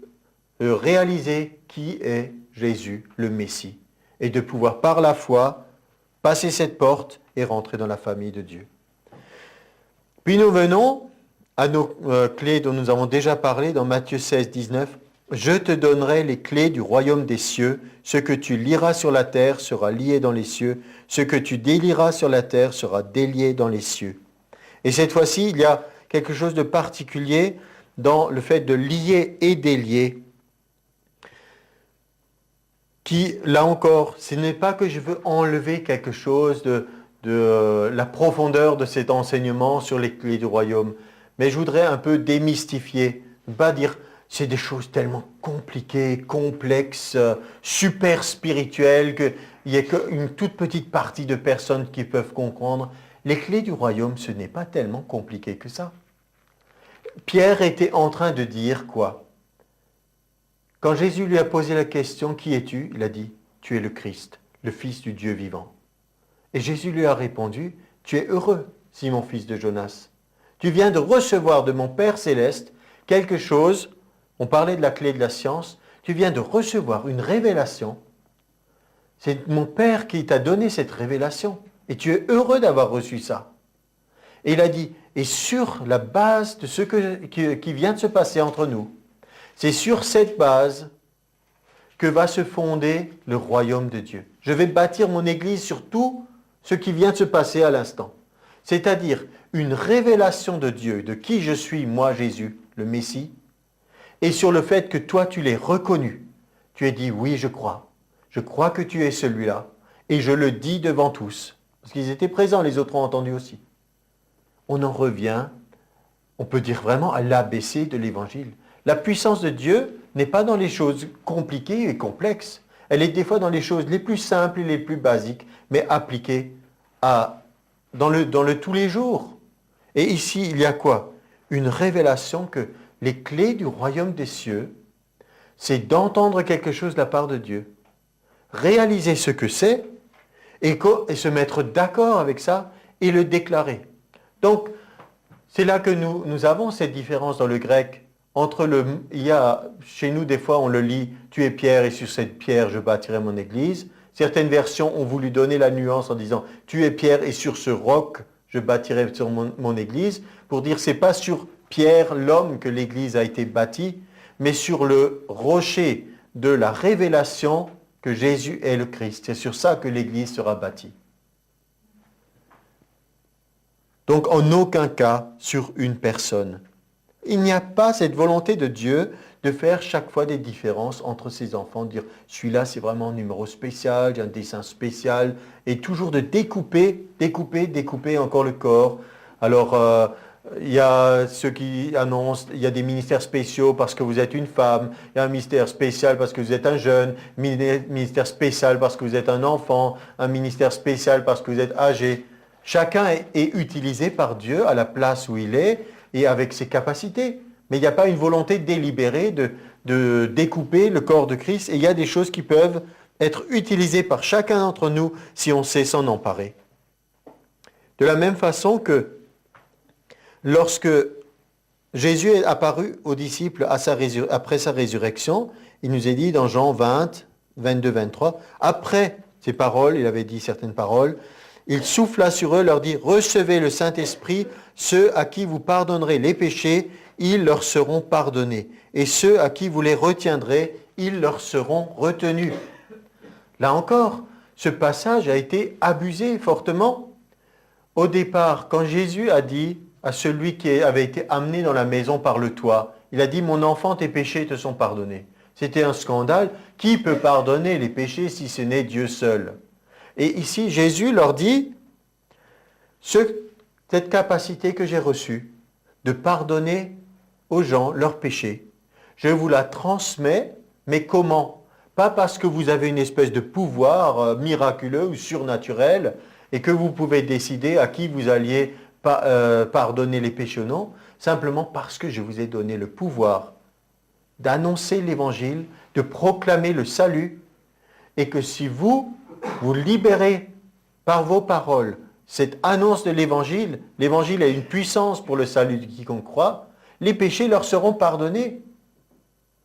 Speaker 1: réaliser qui est Jésus, le Messie, et de pouvoir par la foi passer cette porte et rentrer dans la famille de Dieu. Puis nous venons à nos clés dont nous avons déjà parlé dans Matthieu 16, 19. « Je te donnerai les clés du royaume des cieux. Ce que tu lieras sur la terre sera lié dans les cieux. Ce que tu délieras sur la terre sera délié dans les cieux. » Et cette fois-ci, il y a quelque chose de particulier dans le fait de lier et délier, qui, là encore, ce n'est pas que je veux enlever quelque chose de la profondeur de cet enseignement sur les clés du royaume, mais je voudrais un peu démystifier, ne pas dire c'est des choses tellement compliquées, complexes, super spirituelles, qu'il n'y a qu'une toute petite partie de personnes qui peuvent comprendre. Les clés du royaume, ce n'est pas tellement compliqué que ça. Pierre était en train de dire quoi? Quand Jésus lui a posé la question, « Qui es-tu » il a dit, « Tu es le Christ, le Fils du Dieu vivant. » Et Jésus lui a répondu, « Tu es heureux, Simon, fils de Jonas. Tu viens de recevoir de mon Père céleste quelque chose, on parlait de la clé de la science, tu viens de recevoir une révélation. C'est mon Père qui t'a donné cette révélation. Et tu es heureux d'avoir reçu ça. » Et il a dit, et sur la base de ce qui vient de se passer entre nous, c'est sur cette base que va se fonder le royaume de Dieu. Je vais bâtir mon Église sur tout ce qui vient de se passer à l'instant. C'est-à-dire une révélation de Dieu, de qui je suis, moi Jésus, le Messie, et sur le fait que toi tu l'es reconnu. Tu as dit, oui, je crois que tu es celui-là, et je le dis devant tous. Parce qu'ils étaient présents, les autres ont entendu aussi. On en revient, on peut dire vraiment à l'ABC de l'Évangile. La puissance de Dieu n'est pas dans les choses compliquées et complexes. Elle est des fois dans les choses les plus simples et les plus basiques, mais appliquées dans le tous les jours. Et ici, il y a quoi? Une révélation que les clés du royaume des cieux, c'est d'entendre quelque chose de la part de Dieu, réaliser ce que c'est, et se mettre d'accord avec ça, et le déclarer. Donc, c'est là que nous avons cette différence dans le grec. Chez nous, des fois, on le lit, tu es pierre et sur cette pierre, je bâtirai mon église. Certaines versions ont voulu donner la nuance en disant, tu es pierre et sur ce roc, je bâtirai sur mon église, pour dire, c'est pas sur Pierre, l'homme, que l'église a été bâtie, mais sur le rocher de la révélation que Jésus est le Christ. C'est sur ça que l'église sera bâtie. Donc, en aucun cas sur une personne. Il n'y a pas cette volonté de Dieu de faire chaque fois des différences entre ses enfants, de dire celui-là c'est vraiment un numéro spécial, j'ai un dessin spécial, et toujours de découper encore le corps. Alors, il y a ceux qui annoncent, il y a des ministères spéciaux parce que vous êtes une femme, il y a un ministère spécial parce que vous êtes un jeune, ministère spécial parce que vous êtes un enfant, un ministère spécial parce que vous êtes âgé. Chacun est utilisé par Dieu à la place où il est et avec ses capacités. Mais il n'y a pas une volonté délibérée de découper le corps de Christ. Et il y a des choses qui peuvent être utilisées par chacun d'entre nous si on sait s'en emparer. De la même façon que lorsque Jésus est apparu aux disciples après sa résurrection, il nous est dit dans Jean 20, 22, 23, après ces paroles, il avait dit certaines paroles, il souffla sur eux, leur dit, recevez le Saint-Esprit, ceux à qui vous pardonnerez les péchés, ils leur seront pardonnés. Et ceux à qui vous les retiendrez, ils leur seront retenus. Là encore, ce passage a été abusé fortement. Au départ, quand Jésus a dit à celui qui avait été amené dans la maison par le toit, il a dit, mon enfant, tes péchés te sont pardonnés. C'était un scandale. Qui peut pardonner les péchés si ce n'est Dieu seul ? Et ici, Jésus leur dit, cette capacité que j'ai reçue de pardonner aux gens leurs péchés, je vous la transmets, mais comment ? Pas parce que vous avez une espèce de pouvoir miraculeux ou surnaturel et que vous pouvez décider à qui vous alliez pardonner les péchés ou non, simplement parce que je vous ai donné le pouvoir d'annoncer l'évangile, de proclamer le salut, et que si vous libérez par vos paroles cette annonce de l'évangile a une puissance pour le salut de quiconque croit, les péchés leur seront pardonnés.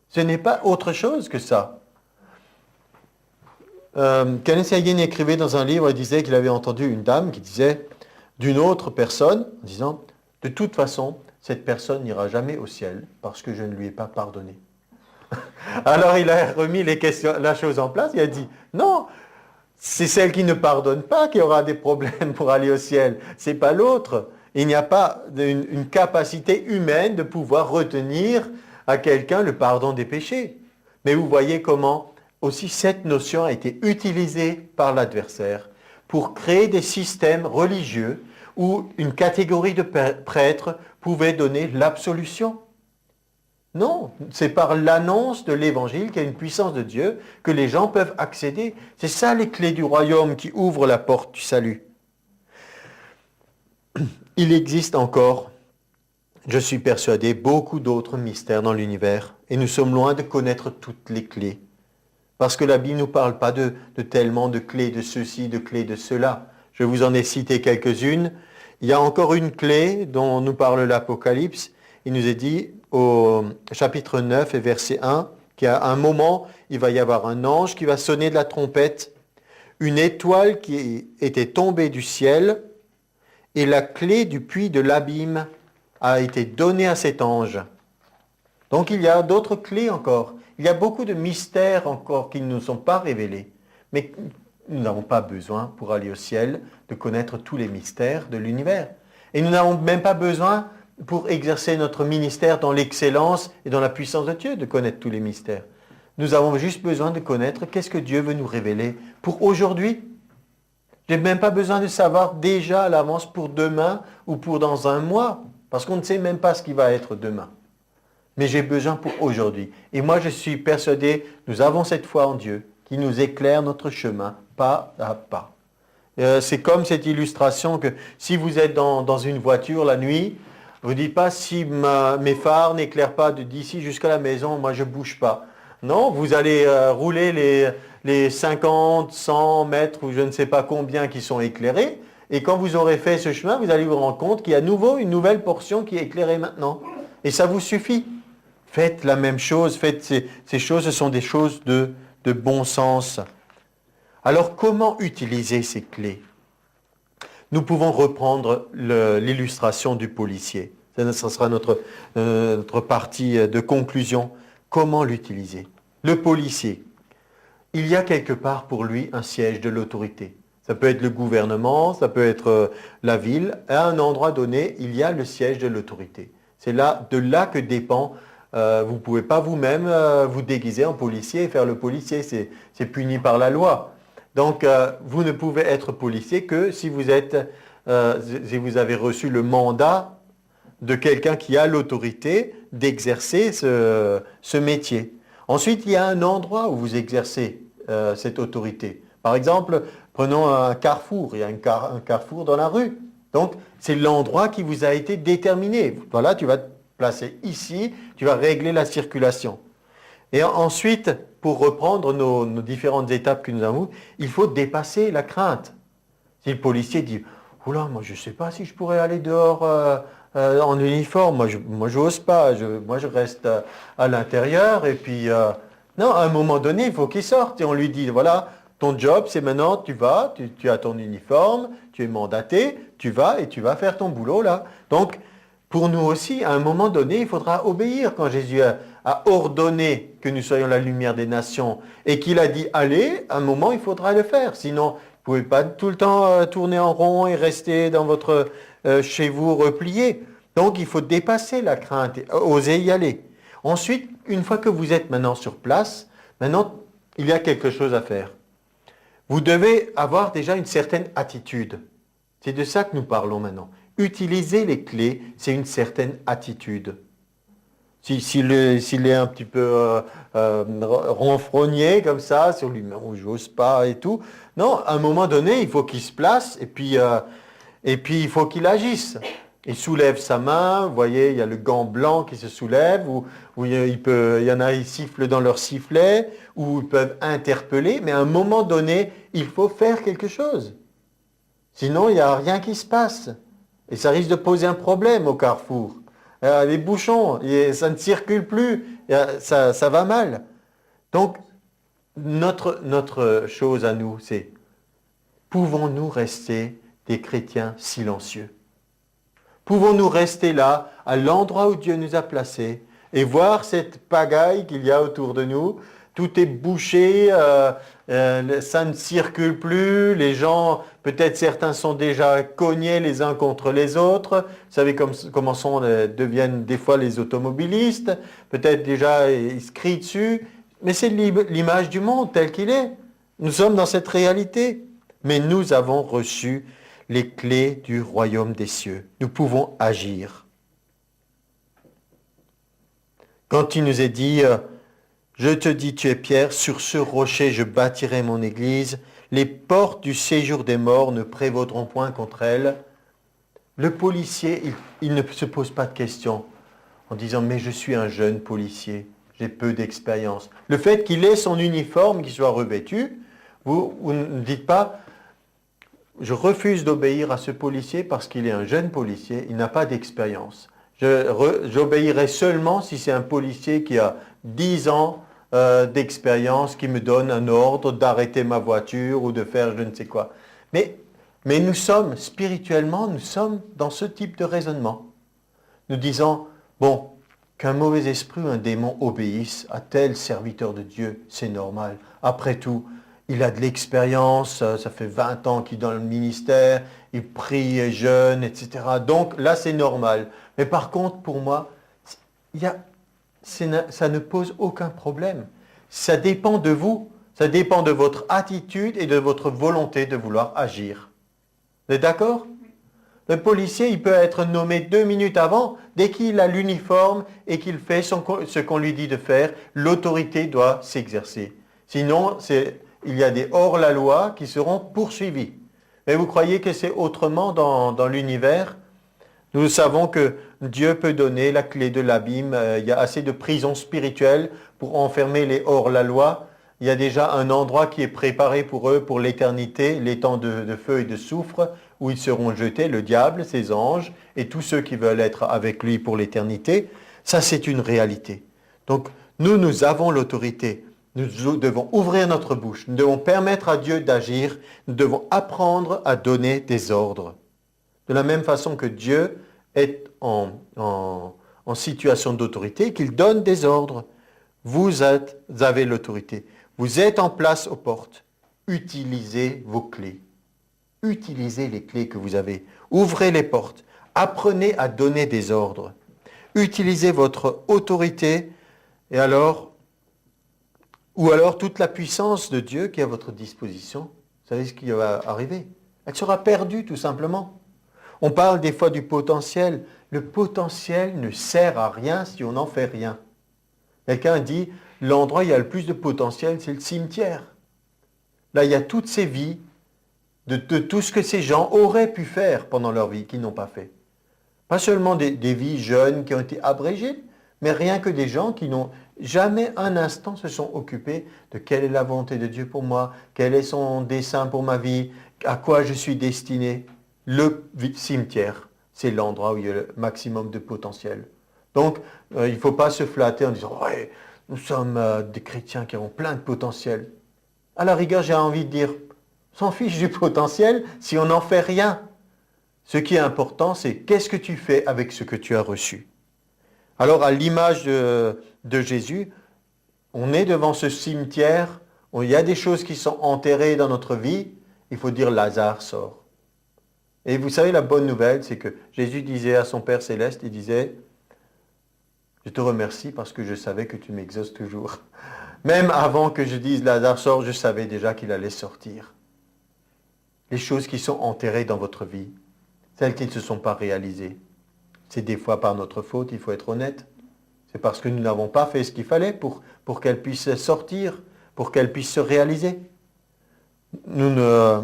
Speaker 1: Ce n'est pas autre chose que ça. Kenneth Hagin écrivait dans un livre, il disait qu'il avait entendu une dame qui disait d'une autre personne, en disant, de toute façon, cette personne n'ira jamais au ciel parce que je ne lui ai pas pardonné. Alors il a remis la chose en place, il a dit, non, c'est celle qui ne pardonne pas qui aura des problèmes pour aller au ciel, c'est pas l'autre. Il n'y a pas une capacité humaine de pouvoir retenir à quelqu'un le pardon des péchés. Mais vous voyez comment aussi cette notion a été utilisée par l'adversaire pour créer des systèmes religieux où une catégorie de prêtres pouvait donner l'absolution. Non, c'est par l'annonce de l'évangile qu'il y a une puissance de Dieu que les gens peuvent accéder. C'est ça les clés du royaume qui ouvrent la porte du salut. Il existe encore, je suis persuadé, beaucoup d'autres mystères dans l'univers et nous sommes loin de connaître toutes les clés. Parce que la Bible ne nous parle pas de tellement de clés de ceci, de clés de cela. Je vous en ai cité quelques-unes. Il y a encore une clé dont nous parle l'Apocalypse. Il nous est dit au chapitre 9 et verset 1 qu'à un moment, il va y avoir un ange qui va sonner de la trompette, une étoile qui était tombée du ciel, et la clé du puits de l'abîme a été donnée à cet ange. Donc il y a d'autres clés encore. Il y a beaucoup de mystères encore qui ne nous sont pas révélés. Mais nous n'avons pas besoin, pour aller au ciel, de connaître tous les mystères de l'univers. Et nous n'avons même pas besoin, pour exercer notre ministère dans l'excellence et dans la puissance de Dieu, de connaître tous les mystères. Nous avons juste besoin de connaître qu'est-ce que Dieu veut nous révéler pour aujourd'hui. Je n'ai même pas besoin de savoir déjà à l'avance pour demain ou pour dans un mois, parce qu'on ne sait même pas ce qui va être demain. Mais j'ai besoin pour aujourd'hui. Et moi, je suis persuadé, nous avons cette foi en Dieu qui nous éclaire notre chemin, pas à pas. C'est comme cette illustration que si vous êtes dans une voiture la nuit, vous ne dites pas si mes phares n'éclairent pas d'ici jusqu'à la maison, moi je ne bouge pas. Non, vous allez rouler les 50, 100 mètres ou je ne sais pas combien qui sont éclairés Et quand vous aurez fait ce chemin, vous allez vous rendre compte qu'il y a à nouveau une nouvelle portion qui est éclairée maintenant. Et ça vous suffit. Faites la même chose, faites ces choses, ce sont des choses de bon sens. Alors comment utiliser ces clés? Nous pouvons reprendre l'illustration du policier. Ce sera notre partie de conclusion. Comment l'utiliser? Le policier, il y a quelque part pour lui un siège de l'autorité. Ça peut être le gouvernement, ça peut être la ville. À un endroit donné, il y a le siège de l'autorité. C'est de là que dépend. Vous ne pouvez pas vous-même vous déguiser en policier et faire le policier. C'est puni par la loi. Donc, vous ne pouvez être policier que si vous avez reçu le mandat de quelqu'un qui a l'autorité d'exercer ce métier. Ensuite, il y a un endroit où vous exercez cette autorité. Par exemple, prenons un carrefour. Il y a un carrefour dans la rue. Donc, c'est l'endroit qui vous a été déterminé. Voilà, tu vas te placer ici, tu vas régler la circulation. Et ensuite, pour reprendre nos différentes étapes que nous avons, il faut dépasser la crainte. Si le policier dit « Oula, moi je ne sais pas si je pourrais aller dehors en uniforme, moi je n'ose pas, moi je reste à l'intérieur. » Et puis, non, à un moment donné, il faut qu'il sorte. Et on lui dit « Voilà, ton job, c'est maintenant, tu vas, tu as ton uniforme, tu es mandaté, tu vas et tu vas faire ton boulot là. » Donc, pour nous aussi, à un moment donné, il faudra obéir. Quand Jésus a ordonné que nous soyons la lumière des nations et qu'il a dit « Allez », à un moment, il faudra le faire. Sinon, vous ne pouvez pas tout le temps tourner en rond et rester dans chez vous replié. Donc, il faut dépasser la crainte et oser y aller. Ensuite, une fois que vous êtes maintenant sur place, maintenant, il y a quelque chose à faire. Vous devez avoir déjà une certaine attitude. C'est de ça que nous parlons maintenant. Utiliser les clés, c'est une certaine attitude. S'il est un petit peu renfrogné comme ça, sur lui, mais j'ose pas et tout. Non, à un moment donné, il faut qu'il se place et puis il faut qu'il agisse. Il soulève sa main, vous voyez, il y a le gant blanc qui se soulève, ou il y en a, ils sifflent dans leur sifflet, ou ils peuvent interpeller, mais à un moment donné, il faut faire quelque chose. Sinon, il n'y a rien qui se passe. Et ça risque de poser un problème au carrefour. Les bouchons, ça ne circule plus, ça va mal. Donc, notre chose à nous, c'est, pouvons-nous rester des chrétiens silencieux? Pouvons-nous rester là, à l'endroit où Dieu nous a placés, et voir cette pagaille qu'il y a autour de nous? Tout est bouché, ça ne circule plus, les gens, peut-être certains sont déjà cognés les uns contre les autres. Vous savez comment deviennent des fois les automobilistes, peut-être déjà ils se crient dessus, mais c'est l'image du monde tel qu'il est. Nous sommes dans cette réalité, mais nous avons reçu les clés du royaume des cieux. Nous pouvons agir. Quand il nous est dit « Je te dis, tu es Pierre, sur ce rocher je bâtirai mon église, les portes du séjour des morts ne prévaudront point contre elle », le policier, il ne se pose pas de questions en disant « Mais je suis un jeune policier, j'ai peu d'expérience ». Le fait qu'il ait son uniforme, qu'il soit revêtu, vous ne dites pas « Je refuse d'obéir à ce policier parce qu'il est un jeune policier, il n'a pas d'expérience. J'obéirai seulement si c'est un policier qui a 10 ans d'expérience, qui me donne un ordre d'arrêter ma voiture ou de faire je ne sais quoi. » Mais nous sommes, spirituellement, nous sommes dans ce type de raisonnement. Nous disons, bon, qu'un mauvais esprit ou un démon obéisse à tel serviteur de Dieu, c'est normal. Après tout, il a de l'expérience, ça fait 20 ans qu'il est dans le ministère, il prie et jeûne, etc. Donc là, c'est normal. Mais par contre, pour moi, ça ne pose aucun problème. Ça dépend de vous, ça dépend de votre attitude et de votre volonté de vouloir agir. Vous êtes d'accord? Le policier, il peut être nommé 2 minutes avant. Dès qu'il a l'uniforme et qu'il fait ce qu'on lui dit de faire, l'autorité doit s'exercer. Sinon, il y a des hors-la-loi qui seront poursuivis. Mais vous croyez que c'est autrement dans l'univers? Nous savons que Dieu peut donner la clé de l'abîme. Il y a assez de prisons spirituelles pour enfermer les hors-la-loi. Il y a déjà un endroit qui est préparé pour eux pour l'éternité, les temps de feu et de soufre, où ils seront jetés, le diable, ses anges, et tous ceux qui veulent être avec lui pour l'éternité. Ça, c'est une réalité. Donc, nous avons l'autorité. Nous devons ouvrir notre bouche. Nous devons permettre à Dieu d'agir. Nous devons apprendre à donner des ordres. De la même façon que Dieu est en situation d'autorité, qu'il donne des ordres. Vous avez l'autorité. Vous êtes en place aux portes. Utilisez vos clés. Utilisez les clés que vous avez. Ouvrez les portes. Apprenez à donner des ordres. Utilisez votre autorité et alors, ou alors toute la puissance de Dieu qui est à votre disposition. Vous savez ce qui va arriver? Elle sera perdue tout simplement. On parle des fois du potentiel. Le potentiel ne sert à rien si on n'en fait rien. Quelqu'un dit, l'endroit où il y a le plus de potentiel, c'est le cimetière. Là, il y a toutes ces vies, de tout ce que ces gens auraient pu faire pendant leur vie, qu'ils n'ont pas fait. Pas seulement des vies jeunes qui ont été abrégées, mais rien que des gens qui n'ont jamais un instant se sont occupés de quelle est la volonté de Dieu pour moi, quel est son dessein pour ma vie, à quoi je suis destiné. Le cimetière, c'est l'endroit où il y a le maximum de potentiel. Donc, il ne faut pas se flatter en disant « Ouais, nous sommes des chrétiens qui ont plein de potentiel. » À la rigueur, j'ai envie de dire « S'en fiche du potentiel si on n'en fait rien. » Ce qui est important, c'est qu'est-ce que tu fais avec ce que tu as reçu. Alors, à l'image de Jésus, on est devant ce cimetière, il y a des choses qui sont enterrées dans notre vie, il faut dire Lazare sort. Et vous savez, la bonne nouvelle, c'est que Jésus disait à son Père Céleste, il disait, je te remercie parce que je savais que tu m'exauces toujours. Même avant que je dise Lazare sort, je savais déjà qu'il allait sortir. Les choses qui sont enterrées dans votre vie, celles qui ne se sont pas réalisées, c'est des fois par notre faute, il faut être honnête. C'est parce que nous n'avons pas fait ce qu'il fallait pour qu'elles puissent sortir, pour qu'elles puissent se réaliser. Nous ne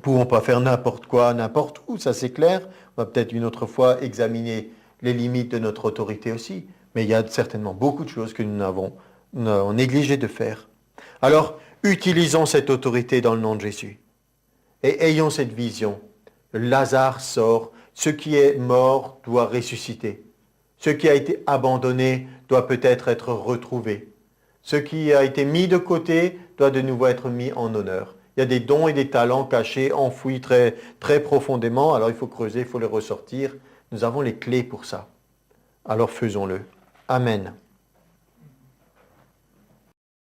Speaker 1: pouvons pas faire n'importe quoi, n'importe où, ça c'est clair. On va peut-être une autre fois examiner les limites de notre autorité aussi. Mais il y a certainement beaucoup de choses que nous avons négligé de faire. Alors, utilisons cette autorité dans le nom de Jésus. Et ayons cette vision. Lazare sort, ce qui est mort doit ressusciter. Ce qui a été abandonné doit peut-être être retrouvé. Ce qui a été mis de côté doit de nouveau être mis en honneur. Il y a des dons et des talents cachés, enfouis très, très profondément. Alors il faut creuser, il faut les ressortir. Nous avons les clés pour ça. Alors faisons-le. Amen.